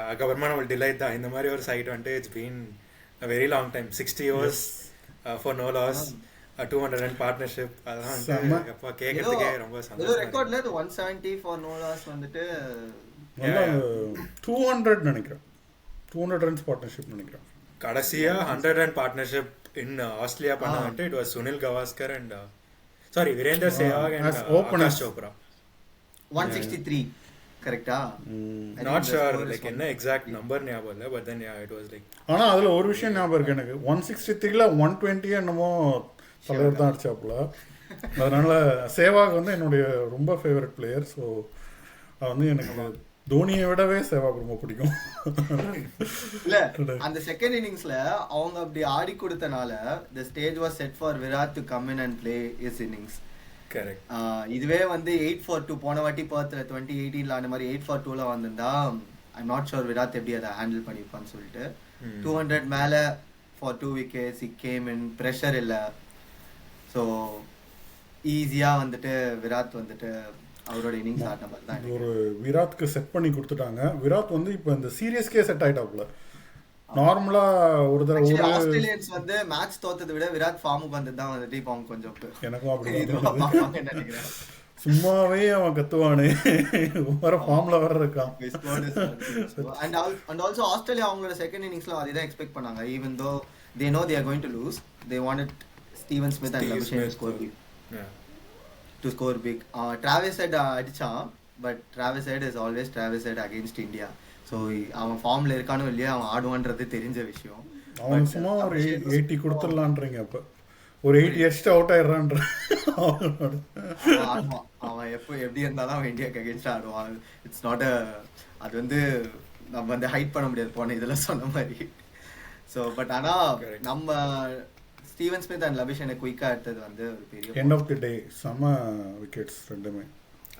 அதுக்கப்புறமா நம்ம delight தான். இந்த மாதிரி ஒரு சைட் வந்துட்டு it's been a very long time. 60 years for no loss, 200 run partnership. அதெல்லாம் வந்து எப்போ கேட்கறதுக்கே ரொம்ப சந்தோஷம். ரெக்கார்ட்ல 170 ஃபார் நோ லாஸ் வந்துட்டு 200 நினைக்கிறேன். 200 ரன்ஸ் பார்ட்னர்ஷிப் நினைக்கிறேன். கடைசியா 100 run பார்ட்னர்ஷிப் இன் ஆஸ்திரேலியா பண்ணாங்கட்டு it was Sunil Gavaskar and Virender Sehwag and Aakash Chopra. 163 கரெக்ட்டா? நாட் ஷூர் லைக் என்ன எக்ஸாக்ட் நம்பர் ஞாபகம் இல்ல. But then it was like. ஆனா அதுல ஒரு விஷயம் ஞாபகம் இருக்கு எனக்கு. 163ல 120 என்னமோ தலைவர் தான் அடிச்சாப்புல. அதனால சேவாக் வந்து என்னுடைய ரொம்ப ஃபேவரட் பிளேயர். ஸோ வந்து எனக்கு தோனியை விடவே சேவாக் ரொம்ப பிடிக்கும். இல்ல அந்த செகண்ட் இன்னிங்ஸ்ல அவங்க அப்படி ஆடி கொடுத்தனால the stage was set for Virat to come in and play his innings. Correct. இதுவே வந்து 8-for-2 போன வாட்டி பர்த்ல 2018ல அந்த மாதிரி 8-for-2ல வந்திருந்தா ஐ நாட் ஷூர் விராட் எப்படி அதை ஹேண்டில் பண்ணிருப்பான்னு சொல்லிட்டு. 200 மேல for 2 wickets he came in, pressure இல்ல. ஸோ ஈஸியா வந்துட்டு விராட் வந்துட்டு அவரோட இன்னிங்ஸ் ஆடின மாதிரி தான் ஒரு விராட்க்கு செட் பண்ணி கொடுத்துட்டாங்க. விராட் வந்து இப்போ இந்த சீரியஸ்க்கே செட் ஆயிட்டாப்ல. நார்மலா ஒரு தடவை ஒரு ஆஸ்திரேலியன்ஸ் வந்து மேட்ச் தோத்ததை விட விராட் ஃபார்முக்கு வந்து தான் வந்துட்டு இப்போ அவங்க கொஞ்சம் எனக்கும் அப்படி நினைக்கிறேன். சும்மாவே அவன் கத்துவானே, வர ஃபார்ம்ல வர இருக்கான். அண்ட் ஆல்சோ ஆஸ்திரேலியா அவங்களோட செகண்ட் இன்னிங்ஸ்ல அதே எக்ஸ்பெக்ட் பண்ணாங்க. Even though they know they are going to lose, they wanted Steven Smith and Labuschagne to score big. To score big. Travis Head அடிச்சான், but Travis Head is always Travis Head against India. So அவன் ஃபார்ம்ல இருக்கானோ இல்லையா அவன் ஆடுவான்றது தெரிஞ்ச விஷயம். அவன் சும்மா ஒரு 80 கொடுத்துடலான்றீங்க. அப்போ ஒரு 80 எக்ஸ்ட்ரா அவுட் ஆயிடுறான்ற. அவன் எப்படி இருந்தாலும் அவன் இந்தியாவுக்கு அகேன்ஸ்டா ஆடுவான். இட்ஸ் நாட் அது வந்து நம்ம வந்து ஹைட் பண்ண முடியாது போன இதெல்லாம் சொன்ன மாதிரி. ஸோ பட் ஆனால் நம்ம ஸ்டீவன் ஸ்மித் அண்ட் லபிஷனை குயிக்காக எடுத்தது வந்து ஒரு பெரிய எண்ட் ஆஃப் தி டே செம்ம விக்கெட்ஸ் ரெண்டுமே.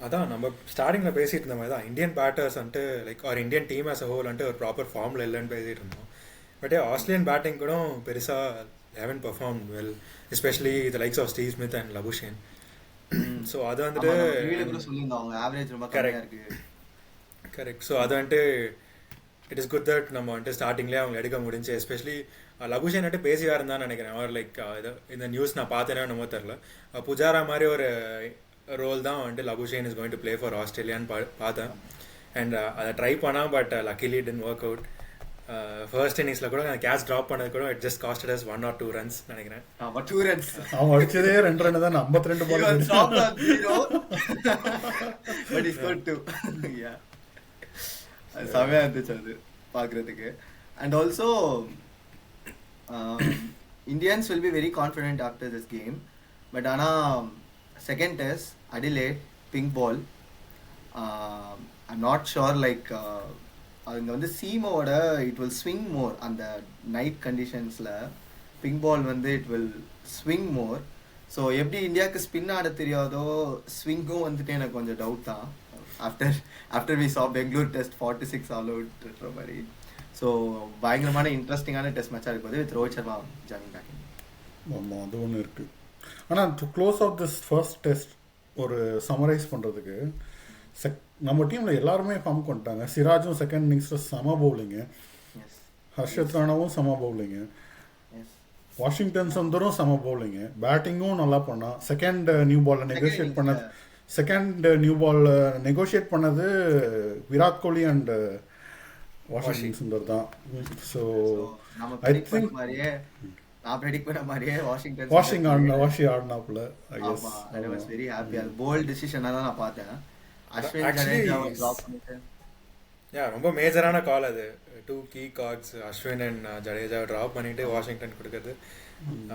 அதான் நம்ம ஸ்டார்டிங்கில் பேசிட்டு இருந்த மாதிரி தான் இந்தியன் பேட்டர்ஸ் வந்துட்டு லைக் ஒரு Indian team as a whole வந்துட்டு ஒரு ப்ராப்பர் ஃபார்மில் இல்லைன்னு பேசிட்டு இருந்தோம். பட் ஆஸ்திரேலியன் பேட்டிங் கூட பெருசாக haven't perform well, especially the likes of Steve Smith and Labuschagne. So அது வந்துட்டு கரெக்ட். ஸோ அது வந்துட்டு இட் இஸ் குட் தட் நம்ம வந்துட்டு ஸ்டார்டிங்லேயே அவங்க எடுக்க முடிஞ்சு. எஸ்பெஷலி லபுஷேன் வந்துட்டு பேசியாக இருந்தான்னு நினைக்கிறேன். அவர் லைக் இந்த நியூஸ் நான் பார்த்தேனே என்னமோ தெரில, புஜாரா மாதிரி ஒரு ரோல் தான் வந்துட்டு Labuschagne is going to play for ஆஸ்திரேலியான்னு பார்த்தேன். அண்ட் அதை ட்ரை பண்ணால் but luckily it didn't work out. First இன்னிங்ஸில் கூட கேட்ச் ட்ராப் பண்ணது கூட it just costed us 1 or 2 runs நினைக்கிறேன். அவன் அடிச்சதே 2 ரன் தான், 52 பால். செமையாக இருந்துச்சு அது பார்க்குறதுக்கு. And also Indians will be very confident after this game. But ஆனால் second test Adelaide pink ball, I'm not sure like அங்கே வந்து சீமோட இட் வில் ஸ்விங் மோர். அந்த நைட் கண்டிஷன்ஸில் பிங்க் பால் வந்து it will swing more. So எப்படி இந்தியாவுக்கு spin ஆட தெரியாதோ ஸ்விங்கும் வந்துட்டு எனக்கு கொஞ்சம் டவுட் தான். After we saw Bangalore test 46 all அவுட்ன்ற மாதிரி. ஸோ பயங்கரமான இன்ட்ரெஸ்டிங்கான டெஸ்ட் மேட்சாக இருக்கும் with Rohit Sharma joining back. ஆமாம், அது ஒன்று இருக்குது. ஆனால் to close off this first test ஒரு சமரைஸ் பண்ணுறதுக்கு நம்ம டீமில் எல்லாருமே ஃபார்ம் பண்ணிட்டாங்க. சிராஜும் செகண்ட் இன்னிங்ஸில் செம பவுலிங்கு, ஹர்ஷத் ராணாவும் செம பவுலிங்கு, வாஷிங்டன் சுந்தரும் செம பவுலிங்கு, பேட்டிங்கும் நல்லா பண்ணான். செகண்ட் நியூ பாலில் நெகோஷியேட் பண்ணது விராட் கோலி அண்ட் வாஷிங்டன் சுந்தர் தான். ஸோ ஐ திங்க் நான் ப்ரெடிக்ட் பண்ண மாதிரியே வாஷிங் ஆடினாப்புல. I guess I was very happy. அது போல்ட் டிசிஷனாக தான் நான் பார்த்தேன். அஸ்வின் ஜடேஜாவை ட்ராப் பண்ணிட்டு ரொம்ப மேஜரான கால் அது. 2 key cards அஸ்வின் அண்ட் ஜடேஜாவை ட்ராப் பண்ணிட்டு வாஷிங்டன் கொடுக்குறது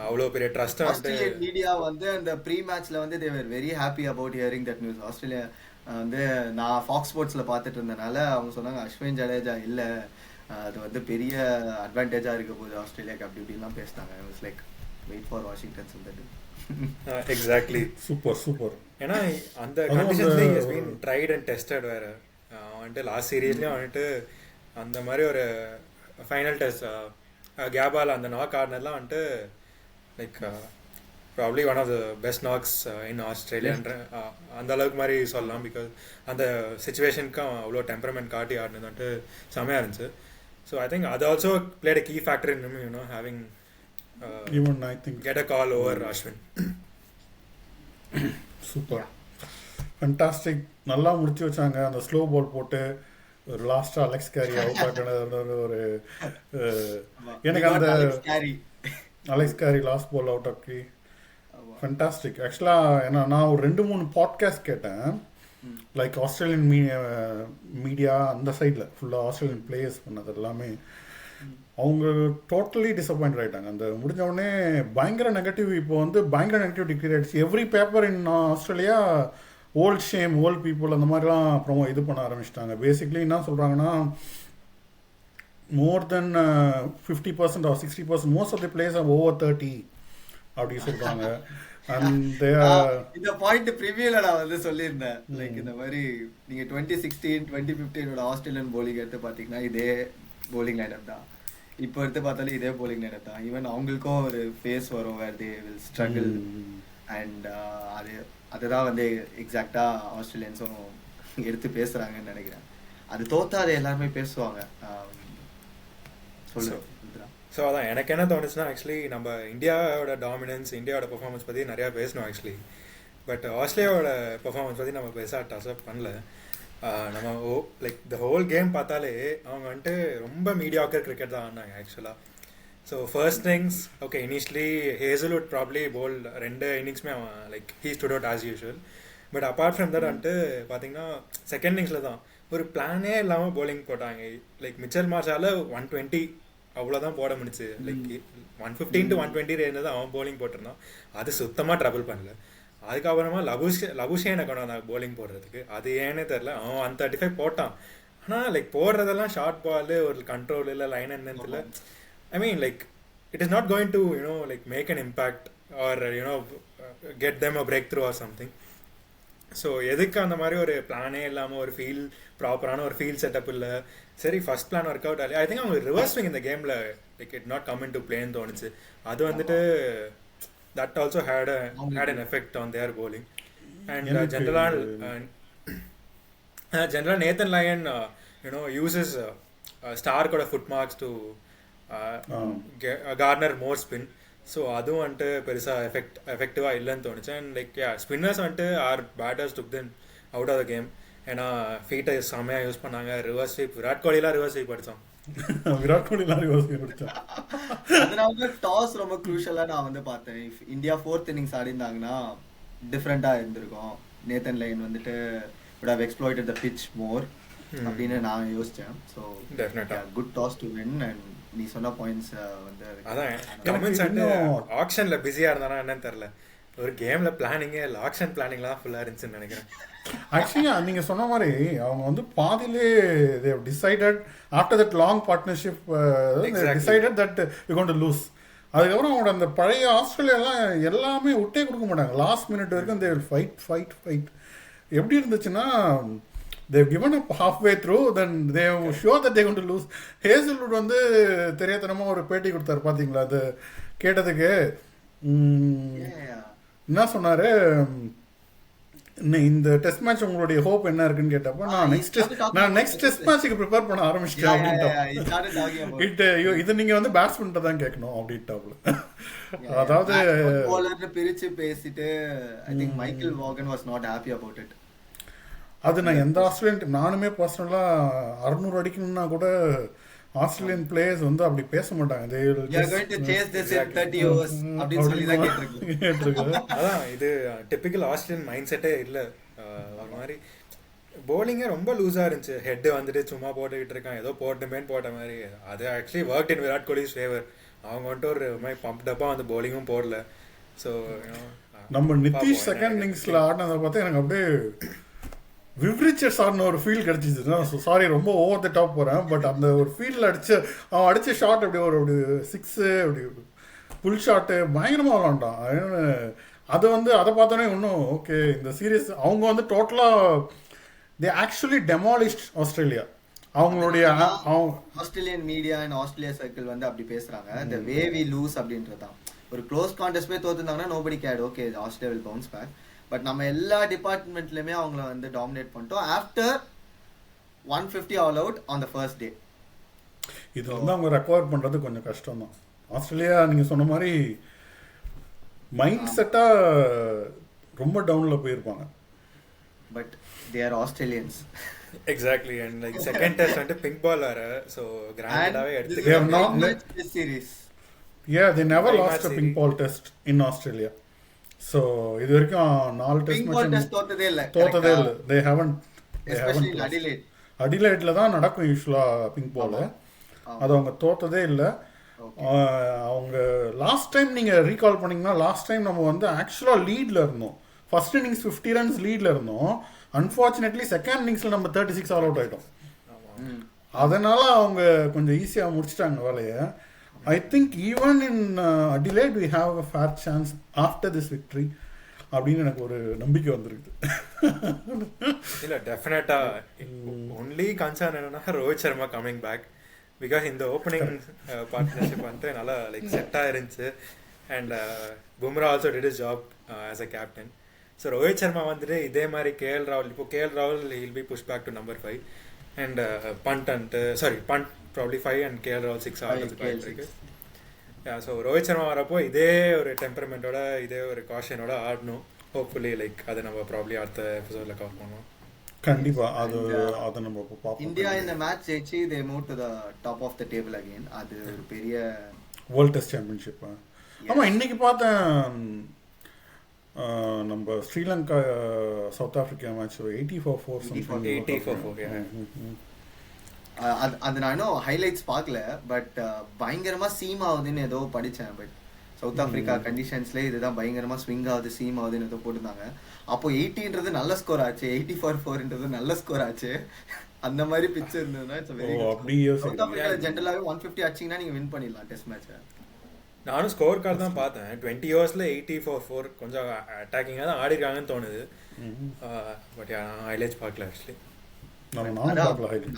அவ்வளோ பெரிய ட்ரஸ்ட். ஆஸ்திரேலியன் மீடியா வந்து அந்த ப்ரீ மேட்ச்ல வந்து they were very happy about hearing that news. Australia வந்து நான் ஃபாக்ஸ் ஸ்போர்ட்ஸில் பார்த்துட்டு இருந்தனால அவங்க சொன்னாங்க அஸ்வின் ஜடேஜா இல்லை, அது வந்து பெரிய அட்வான்டேஜாக இருக்க போகுது ஆஸ்திரேலியாவுக்கு, அப்படி இப்படிலாம் பேசினாங்க. I was like wait for Washington Sundar. Exactly, super. ஏன்னா அந்த கண்டிஷன்ஸ்ல he has been tried and tested. வேற வந்துட்டு லாஸ்ட் சீரீஸ்லேயும் வந்துட்டு அந்த மாதிரி ஒரு ஃபைனல் டெஸ்ட் கேபால் அந்த நாக் ஆடினதுலாம் வந்துட்டு like probably one of the best knocks in ஆஸ்திரேலியான்ற அந்த அளவுக்கு மாதிரி சொல்லலாம். பிகாஸ் அந்த சுச்சுவேஷனுக்கு அவ்வளோ டெம்பரமெண்ட் காட்டி ஆடினது வந்துட்டு செமையாக இருந்துச்சு. ஸோ ஐ திங்க் அது also played a key factor in you know having get a call over Ashwin. Super, fantastic. நல்லா முடிச்சு வச்சாங்க. அந்த ஸ்லோ பால் போட்டு ஒரு லாஸ்ட்டாக அலெக்ஸ் கேரி அவுட் ஆக்கினது ஒரு எனக்கு அந்த Alex Carey last ball out ஆக்கி ஃபண்டாஸ்டிக். ஆக்சுவலாக ஏன்னா நான் ஒரு 2-3 பாட்காஸ்ட் கேட்டேன், லைக் ஆஸ்திரேலியன் மீடியா அந்த சைடில் ஃபுல்லாக ஆஸ்திரேலியன் பிளேயர்ஸ் பண்ணது எல்லாமே. அவங்க டோட்டலி டிசப்பாயிண்ட் ஆகிட்டாங்க. அந்த முடிஞ்ச உடனே பயங்கர நெகட்டிவ். இப்போ வந்து பயங்கர நெகட்டிவ் டிக்ரேட் ஆகிடுச்சு. Every paper in Australia old shame, old people அந்த மாதிரிலாம் அப்புறம் இது பண்ண ஆரம்பிச்சிட்டாங்க. பேசிக்லி என்ன சொல்கிறாங்கன்னா more than 50% or 60%, most of the players are over 30 அப்படி சொல்கிறாங்க. இந்த பாயிண்ட் ப்ரிவியூல நான் வந்து சொல்லியிருந்தேன். லைக் இந்த மாதிரி நீங்க 2016 2015 ஆஸ்திரேலியன் போலிங் எடுத்து பாத்தீங்கன்னா இதே போலிங் லைனப் தான். இப்போ எடுத்து பார்த்தாலும் இதே போலிங் லைனப் தான். ஈவன் அவங்களுக்கும் ஒரு ஃபேஸ் வரும் வேர் தே வில் ஸ்ட்ரகிள் அண்ட் அது அதுதான் வந்து எக்ஸாக்டாக ஆஸ்திரேலியன்ஸும் எடுத்து பேசுகிறாங்கன்னு நினைக்கிறேன். அது தோத்தா அதை எல்லாருமே பேசுவாங்க. சொல்லு. ஸோ அதான் எனக்கு என்ன தோணுச்சுன்னா, ஆக்சுவலி நம்ம இந்தியாவோட டாமினன்ஸ், இந்தியாவோட பெர்ஃபார்மன்ஸ் பற்றி நிறையா பேசணும் ஆக்சுவலி. பட் ஆஸ்திரேலியாவோட பெர்ஃபார்மன்ஸ் பற்றி நம்ம பெருசாக டச் பண்ணல. நம்ம லைக் த ஹோல் கேம் பார்த்தாலே அவங்க வந்துட்டு ரொம்ப மீடியாக்கர் கிரிக்கெட் தான் ஆடினாங்க ஆக்சுவலாக. So first innings okay, initially Hazlewood probably bowl 2 இன்னிங்ஸுமே அவன் like he stood out as usual. But apart from that வந்துட்டு பார்த்தீங்கன்னா செகண்ட் இன்னிங்ஸில் தான் ஒரு பிளானே இல்லாமல் bowling போட்டாங்க. லைக் மிச்சல் மார்ஷால 120 அவ்வளோதான் போட முடிச்சு. லைக் 115 to 120 ரேஞ்சில் தான் அவன் bowling போட்டிருந்தான். அது சுத்தமாக ட்ரபிள் பண்ணல. அதுக்கப்புறமா லபுஷேனை கொண்டு வந்தாங்க bowling போடுறதுக்கு. அது ஏன்னே தெரில, அவன் 135 போட்டான். ஆனால் லைக் போடுறதெல்லாம் ஷார்ட் பால், ஒரு கண்ட்ரோல் இல்லை, லைன் என்னன்னு. I mean, like, it is not going to, like, make an impact or, get them a breakthrough or something. So எதுக்கு அந்த மாதிரி ஒரு பிளானே இல்லாமல், ஒரு ப்ராப்பரான ஒரு ஃபீல்ட் செட்டப் இல்லை. சரி, ஃபர்ஸ்ட் பிளான் ஒர்க் அவுட் ஆகல. ஐ திங்க் அவங்க ரிவர்ஸ் ஸ்விங் இந்த கேமில் like it not come in to பிளேன்னு தோணுச்சு. அது வந்துட்டு that also had an effect on their bowling. And ஜென்ரலாக நேத்தன் லயன் யூசஸ் ஸ்டார்க்கோட foot marks to corner more spin. So அதுவும் வந்துட்டு பெருசாக எஃபெக்டிவாக இல்லைன்னு தோணுச்சு. அண்ட் லைக் ஸ்பின்னர்ஸ் வந்துட்டு are batters took then out of the game. ஏன்னா ஃபீட்டை செம்மையாக யூஸ் பண்ணாங்க. ரிவர்ஸ் ஸ்வீப், விராட் கோலிலாம் ரிவர்ஸ் ஸ்வீப் அடித்தான். அதனால டாஸ் ரொம்ப க்ரூஷலாக நான் வந்து பார்த்தேன். இந்தியா 4th இன்னிங்ஸ் ஆடிருந்தாங்கன்னா டிஃப்ரெண்ட்டாக இருந்திருக்கும். நேத்தன் லைன் வந்துட்டு would have exploited the pitch more அப்படின்னு நான் யோசித்தேன். So good toss to win. And நீ சொன்ன பாயிண்ட்ஸ் வந்து அதான் ஆக்ஷனில் பிஸியாக இருந்தானா என்னன்னு தெரில. ஒரு கேமில் பிளானிங்கே இல்லை, ஆக்ஷன் பிளானிங்லாம் ஃபுல்லாக இருந்துச்சுன்னு நினைக்கிறேன். ஆக்சுவலி நீங்கள் சொன்ன மாதிரி அவங்க வந்து பாதியிலே they have decided after that long partnership decided that we're going to lose. அதுக்கப்புறம் அவங்களோட அந்த பழைய ஆஸ்திரேலியாலாம் எல்லாமே விட்டே கொடுக்க மாட்டாங்க. லாஸ்ட் மினிட் வரைக்கும் they will fight. எப்படி இருந்துச்சுன்னா they've given up halfway through, then they are sure that they're going to lose. Hazelwood வந்து தெரியாதனமாக ஒரு பேட்டி கொடுத்தாரு பார்த்தீங்களா? அது கேட்டதுக்கு என்ன சொன்னார், இந்த டெஸ்ட் மேட்ச் உங்களுடைய ஹோப் என்ன இருக்குன்னு கேட்டப்போ நான் நெக்ஸ்ட் டெஸ்ட் மேட்ச்சுக்கு ப்ரிப்பேர் பண்ண ஆரம்பிச்சிட்டேன் அப்படின்ட்டு. இது நீங்கள் வந்து பேட்ஸ்மேன்ட்ட தான் கேட்கணும் அப்படின்ட்டாப்புல. அதாவது பிரித்து பேசிட்டு I think Michael Vaughan was not happy about it. அது நான் எந்த ஆஸ்திரேலியன், நானுமே பர்சனலாக 600 அடிக்கணும்னா கூட ஆஸ்திரேலியன் பிளேயர்ஸ் வந்து அப்படி பேச மாட்டாங்க. அதான் இது டிப்பிக்கல் ஆஸ்திரேலியன் மைண்ட் செட்டே இல்லை. ஒரு மாதிரி போலிங்கே ரொம்ப லூஸாக இருந்துச்சு. ஹெட்டு வந்துட்டு சும்மா போட்டுக்கிட்டு இருக்கான், ஏதோ போட்டுமேன்னு போட்ட மாதிரி. அது actually work in Virat Kohli's favour. அவங்க வந்துட்டு ஒரு மாதிரி பம்ப்டப்பாக வந்து போலிங்கும் போடல. ஸோ நம்ம நிதிஷ் செகண்ட் இன்னிங்ஸில் ஆடினதை பார்த்தா எனக்கு அப்படியே விவ்ரிச்சர்ஸ் ஆடின ஒரு ஃபீல் கிடச்சிச்சு. சாரி, ரொம்ப ஓவர் த டாப் போகிறேன். பட் அந்த ஒரு ஃபீல்டில் அவன் அடித்த ஷாட் அப்படி அப்படி 6 அப்படி புல் ஷாட்டு பயங்கரமாக விளாண்டான். அது வந்து அதை பார்த்தோன்னே இன்னும் ஓகே, இந்த சீரீஸ் அவங்க வந்து டோட்டலாக தே ஆக்சுவலி டெமாலிஷ்ட் ஆஸ்திரேலியா. அவங்களுடைய Australian media and Australia circle வந்து அப்படி பேசுகிறாங்க. த வே வி லூஸ் அப்படின்றது தான். ஒரு க்ளோஸ் கான்டெஸ்ட் போய் தோத்துருந்தாங்கன்னா nobody get okay Australia will bounce back. But நம்ம எல்லா டிபார்ட்மெண்ட்லையுமே அவங்கள வந்து டாமினேட் பண்ணிட்டோம் after 150 all out on the first day. இது வந்து அவங்க ரெக்கவர் பண்ணுறது கொஞ்சம் கஷ்டம் தான். ஆஸ்திரேலியா நீங்கள் சொன்ன மாதிரி மைண்ட் செட்டாக ரொம்ப டவுனில் போயிருப்பாங்க. But they are Australians. Exactly. And like second test வந்து பிங்க் பால் வேற. ஸோ கிராண்டாவே எடுத்துக்கலாம் series. Yeah, they never lost a pink ball test in Australia. So இது வரைக்கும் 4 டெஸ்ட் மேட்ச் தோத்ததே இல்ல. They haven't especially அடிலைட்ல தான் நடக்கும் யூசுவலா பிங்க் பால். அது அவங்க தோத்ததே இல்லை. அவங்க லாஸ்ட் டைம் நீங்கள் ரீகால் பண்ணிங்கன்னா லாஸ்ட் டைம் நம்ம வந்து ஆக்சுவலாக லீடில் இருந்தோம். ஃபர்ஸ்ட் இன்னிங்ஸ் 50 runs லீடில் இருந்தோம். அன்ஃபார்ச்சுனேட்லி செகண்ட் இன்னிங்ஸில் நம்ம 36 ஆல் அவுட் ஆகிட்டோம். அதனால் அவங்க கொஞ்சம் ஈஸியாக முடிச்சிட்டாங்க வேலையை. I think even in Adelaide we have a fair chance after this victory அப்படின்னு எனக்கு ஒரு நம்பிக்கை வந்துருக்குது. இல்லை டெஃபினட்டாக ஒன்லி கன்சர்ன் என்னன்னா Rohit Sharma coming back. Because இந்த ஓப்பனிங் பார்ட்னர்ஷிப் வந்துட்டு நல்லா லைக் செட்டாக இருந்துச்சு. And Bumrah also did his job as a captain. So Rohit Sharma வந்துட்டு இதே மாதிரி கேஎல் ராகுல், இப்போ கேஎல் ராகுல் will be push back to number 5 and Pant probably 5 and KL ராகுல் 6 ஆடுறதுக்கு வாய்ப்பு இருக்கு. ஸோ ரோஹித் சர்மா வரப்போ இதே ஒரு டெம்பரமெண்ட்டோட இதே ஒரு காஷனோட ஆடணும். ஹோப்ஃபுல்லி லைக் அதை நம்ம ப்ராப்ளி அடுத்த எபிசோடில் கவர் பண்ணுவோம். கண்டிப்பா அது நம்ம பார்ப்போம். இந்தியா இந்த மேட்ச் ஜெயிச்சு they move to the top of the table again. அது ஒரு பெரிய வேர்ல்ட் டெஸ்ட் சாம்பியன்ஷிப். ஆமா, இன்னைக்கு பார்த்தேன் நம்ம ஸ்ரீலங்கா சவுத் ஆப்பிரிக்கா மேட்ச் 84-4 அது நான் இன்னும் ஹைலைட்ஸ் பார்க்கல. பட் பயங்கரமா சீம் ஆகுதுன்னு ஏதோ படித்தேன். பட் சவுத் ஆப்பிரிக்கா கண்டிஷன்ஸ்ல இதுதான் பயங்கரமா ஸ்விங் ஆகுது, சீம் ஆகுதுன்னு ஏதோ போட்டிருந்தாங்க. அப்போ 80ன்றது நல்ல ஸ்கோர் ஆச்சு, 84-4ன்றது நல்ல ஸ்கோர் ஆச்சு. அந்த மாதிரி பிச் இருந்ததுன்னா சவுத் ஆப்பிரிக்கா ஜென்ரலாகவே 150 அடிச்சிங்கன்னா நீங்க வின் பண்ணிடலாம் டெஸ்ட் மேட்சை. நானும் ஸ்கோர் கார்டு தான் பார்த்தேன். 20 ஓவர்ஸில் 84 கொஞ்சம் அட்டாக்கிங்காக தான் ஆடிருக்காங்கன்னு தோணுது. பட் ஹைலைட்ஸ் பார்க்கல ஆக்சுவலி.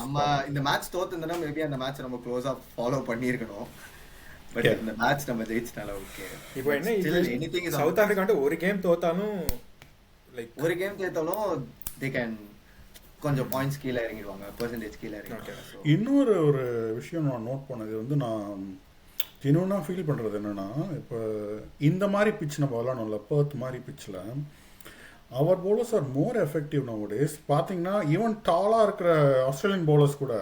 நம்ம இந்த மேட்ச் தோத்துனா மேபி அந்த மேட்ச் நம்ம க்ளோஸா ஃபாலோ பண்ணியிருக்கணும். பட் இந்த மேட்ச் நம்ம ஜெயிச்சனால ஓகே. இப்போ என்ன சவுத் ஆப்பிரிக்கா வந்து ஒரு கேம் தோத்தாலும் லைக் ஒரு கேம் தோத்தாலும் தே கேன் கொஞ்சம் பாயிண்ட்ஸ் கீழே இறங்கிடுவாங்க, பெர்சன்டேஜ் கீழே இறங்கிடுவாங்க. இன்னொரு ஒரு விஷயம் நான் நோட் பண்ணது வந்து நான் ஜெனுவனாக ஃபீல் பண்ணுறது என்னென்னா, இப்போ இந்த மாதிரி பிச் நம்ம விளாடணும்ல, பர்த் மாதிரி பிச்சில் our bowlers are more effective now days. பார்த்தீங்கன்னா ஈவன் டாலாக இருக்கிற ஆஸ்திரேலியன் பவுலர்ஸ் கூட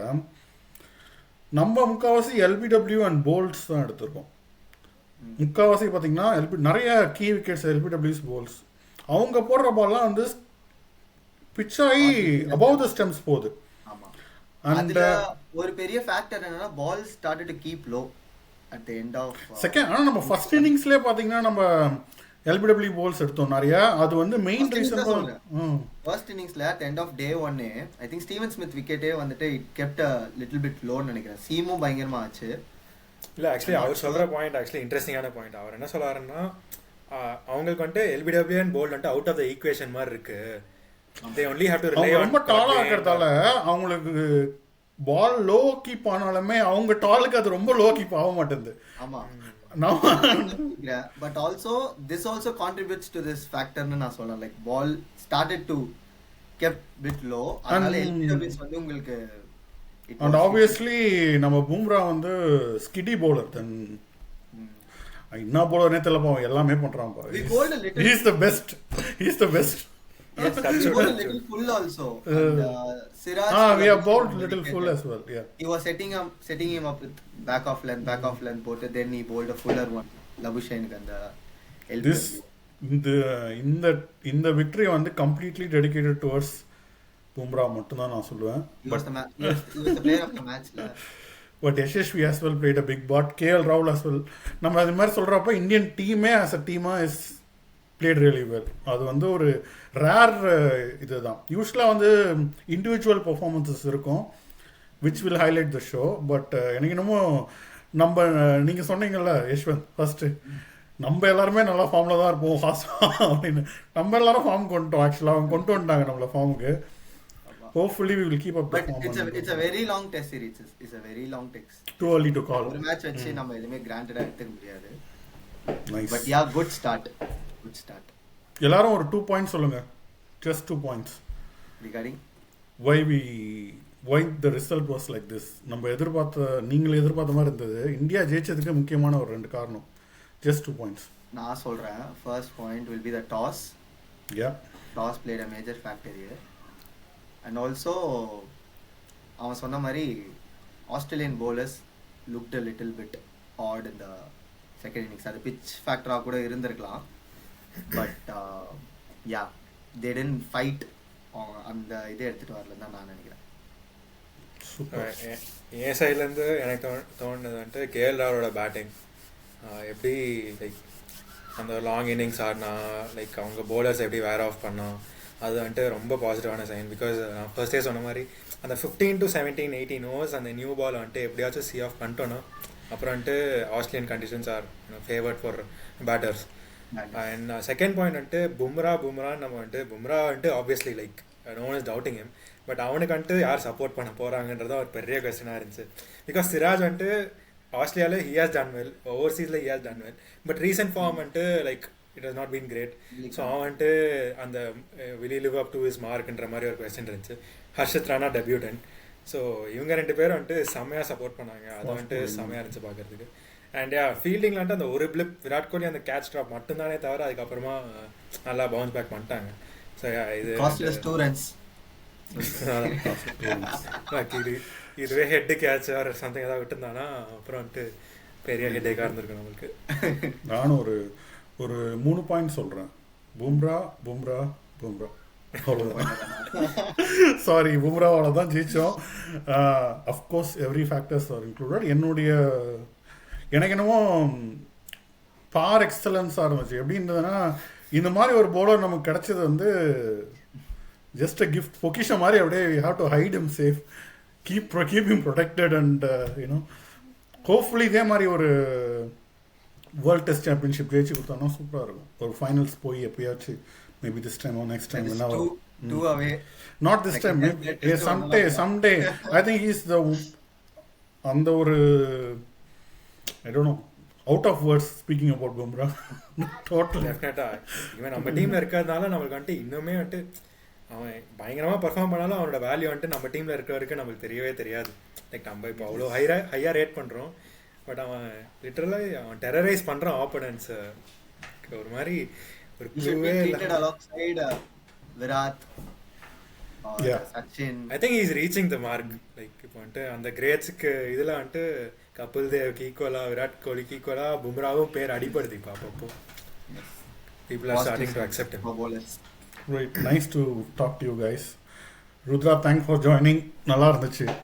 நம்ம முக்கால்வாசி எல்பிடபிள்யூ அண்ட் போல்ட்ஸ் தான் எடுத்திருக்கோம். முக்கால்வாசி பார்த்தீங்கன்னா நிறைய கீ விக்கெட்ஸ் எல்பிடபிள்யூஸ் போல்ஸ். அவங்க போடுற பால்லாம் வந்து பிச் ஆகி அபவ் த ஸ்டெம்ஸ் போகுது. அண்ட் ஒரு பெரிய ஃபேக்டர் என்னன்னா ball started to keep low at the end of second. ஆனால் நம்ம ஃபர்ஸ்ட் இன்னிங்ஸ்லேயே பார்த்தீங்கன்னா நம்ம எல்பிடபிள்யூ போல்ஸ் எடுத்தோம் நிறைய. அது வந்து மெயின் ரீசன் ஃபர்ஸ்ட் இன்னிங்ஸ்ல at the end of day 1 I think Steven Smith விக்கெட்டே வந்துட்டு it kept a little bit low ன்னு நினைக்கிறேன். சீமும் பயங்கரமா ஆச்சு. இல்லை ஆக்சுவலி அவர் சொல்கிற பாயிண்ட் ஆக்சுவலி இன்ட்ரெஸ்டிங்கான பாயிண்ட். அவர் என்ன சொல்கிறாருன்னா, அவங்களுக்கு வந்துட்டு எல்பிடபிள்யூ அண்ட் போல்ட் வந்துட்டு அவுட் ஆஃப் த ஈக்குவேஷன் மாதிரி இருக்கு. they only have to rely on ரொம்ப டாலாக இருக்கிறதால அவங்களுக்கு பால் லோ கீப் ஆனாலுமே அவங்க டாலுக்கு அது ரொம்ப லோ கீப் ஆக மாட்டேங்குது. ஆமா, but also this also contributes to this ஃபேக்டர்னு நான் சொல்றேன். Like ball started to kept bit low, அதனால எல்பிடபிள்யூஸ் வந்து உங்களுக்கு அண்ட் ஆப்வியஸ்லி நம்ம பூம்ரா வந்து ஸ்கிடி பவுலர். தென் என்ன பவுலர்னே தெரியல, பாவம் எல்லாமே பண்றான் பாரு. he is the best. Yes, we bowled a little full also. And, Siraj we have bowled little full as well. Yeah. He was setting him up with back off length, but then he bowled a fuller one. Labuschagne and the This இந்த victory வந்து completely dedicated towards Bumrah மட்டும் தான் நான் சொல்லுவேன். He was the player of the match. But Yashashvi as well played a big part. KL Rahul as well. நம்ம அது மாதிரி சொல்றப்ப இந்தியன் டீமே as a team is played really well. அது வந்து ஒரு ரேர் இதுதான். யூஸ்வலாக வந்து இண்டிவிஜுவல் பர்ஃபார்மன்ஸஸ் இருக்கும் which will highlight the show. But எனக்கு என்னமோ நம்ம நீங்கள் சொன்னீங்கல்ல யஷ்வந்த் ஃபர்ஸ்ட்டு, நம்ம எல்லாருமே நல்லா ஃபார்மில் தான் இருப்போம் அப்படின்னு. நம்ம எல்லாரும் ஃபார்ம் கொண்டுட்டோம். ஆக்சுவலாக அவங்க கொண்டு வந்துட்டாங்க நம்மளை ஃபார்முக்கு. Hopefully we will keep up the form. It's a very long test series. It's a very long test. Too early to call. ஒரு மேட்ச் வச்சு நம்ம எதுமே கிராண்டடா எடுத்துக்க முடியாது. Nice. But yeah, good start. எல்லாரும் ஒரு 2 points சொல்லுங்க. Just 2 points regarding why the result was like this. நம்ம நீங்களே எதிர்பார்த்த மாதிரி இருந்தது. இந்தியா ஜெயிச்சதுக்கு முக்கியமான ஒரு 2 காரணம். Just 2 points. நான் சொல்றேன். First point will be the toss. Yeah. Toss played a major factor here. And also அவன் சொன்ன மாதிரி Australian bowlers looked a little bit odd in the second innings. அது pitch factor கூட இருந்திருக்கலாம். But yeah they didn't fight அந்த இதை எடுத்துட்டு வரலன்னு தான் நான் நினைக்கிறேன். என் சைட்லேருந்து எனக்கு தோணுது வந்துட்டு கேஎல் ராகுலோட பேட்டிங் எப்படி லைக் அந்த லாங் இன்னிங்ஸ் ஆடினா, லைக் அவங்க பவுலர்ஸ் எப்படி வேர் ஆஃப் பண்ணா, அது வந்துட்டு ரொம்ப பாசிட்டிவான சைன். பிகாஸ் நான் ஃபர்ஸ்டே சொன்ன மாதிரி அந்த 15 to 17, 18 ஓவர்ஸ் அந்த நியூ பால் வந்துட்டு எப்படியாச்சும் சி ஆஃப் பண்ணிட்டோன்னா அப்புறம் வந்துட்டு Australian conditions are favoured for batters. And second point வந்துட்டு பும்ரா நம்ம வந்துட்டு பும்ரா வந்துட்டு obviously like no one is doubting him. But அவனுக்கு வந்துட்டு யார் சப்போர்ட் பண்ண போகிறாங்கன்றது ஒரு பெரிய கொஸ்டினாக இருந்துச்சு. பிகாஸ் சிராஜ் வந்துட்டு ஆஸ்திரேலியாவில் ஹி ஹாஸ் டன் வெல், ஓவர்சீஸில் he has done well. But recent form வந்துட்டு like it has not been great. So அவன் வந்துட்டு அந்த will live up to his மார்க்ன்ற மாதிரி ஒரு கொஸ்டின் இருந்துச்சு. ஹர்ஷத் ராணா டெபியூட்டன். ஸோ இவங்க 2 பேரும் வந்துட்டு செம்மையாக சப்போர்ட் பண்ணாங்க. அதை வந்துட்டு செம்மையாக இருந்துச்சு பார்க்கறதுக்கு. அண்ட் ஃபீல்டிங்கில் வந்துட்டு அந்த ஒரு பிளிப் விராட் கோலி அந்த கேட்ச் ட்ராப் மட்டும்தானே தவிர அதுக்கப்புறமா நல்லா பவுன்ஸ் பேக் பண்ணிட்டாங்க. ஸோ இது இதுவே ஹெட் கேட்ச் ஆர் சம்திங் ஏதாவது விட்டுருந்தானா அப்புறம் வந்துட்டு பெரிய ஹெட்டேக்காக இருந்திருக்கு நம்மளுக்கு. நானும் ஒரு 3 பாயிண்ட் சொல்கிறேன். பும்ரா பும்ரா பும்ரா சாரி, பும்ராவோட தான் ஜெயிச்சோம். Of course every factors are included. எனக்கு என்னமோ பார் எக்ஸலன்ஸாக இருந்துச்சு. எப்படி இருந்ததுன்னா, இந்த மாதிரி ஒரு பவுலர் நமக்கு கிடைச்சது வந்து ஜஸ்ட் அ கிஃப்ட், பொக்கிஷம் மாதிரி. அப்படியே we have to hide him safe, keep him protected and you know hopefully இதே மாதிரி ஒரு வேர்ல்ட் டெஸ்ட் சாம்பியன்ஷிப் ஜெயிச்சு கொடுத்தாங்கன்னா சூப்பராக இருக்கும். ஒரு ஃபைனல்ஸ் போய் எப்பயாச்சும் maybe this time or next time, not this time, someday I think he's the அந்த ஒரு I don't know, out of words speaking about Bumrah. Totally டெஃபினட்டா இவன் நம்ம டீம்ல இருக்கிறதுனால நம்மளுக்கு வந்துட்டு இன்னுமே வந்துட்டு அவன் பயங்கரமா பெர்ஃபார்ம் பண்ணாலும் அவனோட வேல்யூ வந்துட்டு நம்ம டீம்ல இருக்கிற வரைக்கும் நம்மளுக்கு தெரியவே தெரியாது. லைக் நம்ம இப்போ அவ்வளோ ஹையா ரேட் பண்றோம், பட் அவன் லிட்டரலா அவன் டெரரைஸ் பண்றான் ஆப்போனன்ட்ஸ். ஒரு மாதிரி ஒரு க்ளூவே இல்ல. Virat, Sachin, I think is reaching the mark. Like இப்போ வந்துட்டு அந்த கிரேட்ஸுக்கு இதில் வந்துட்டு கபில் தேவ்க்கு ஈக்குவலா, விராட் கோலிக்கு ஈக்குவலா பும்ராவும் பேர் அடிப்படுது இப்போ. அப்பப்போ people are starting to accept him. Right, nice to talk to you guys. Rudra, thanks for joining. நல்லா இருந்துச்சு.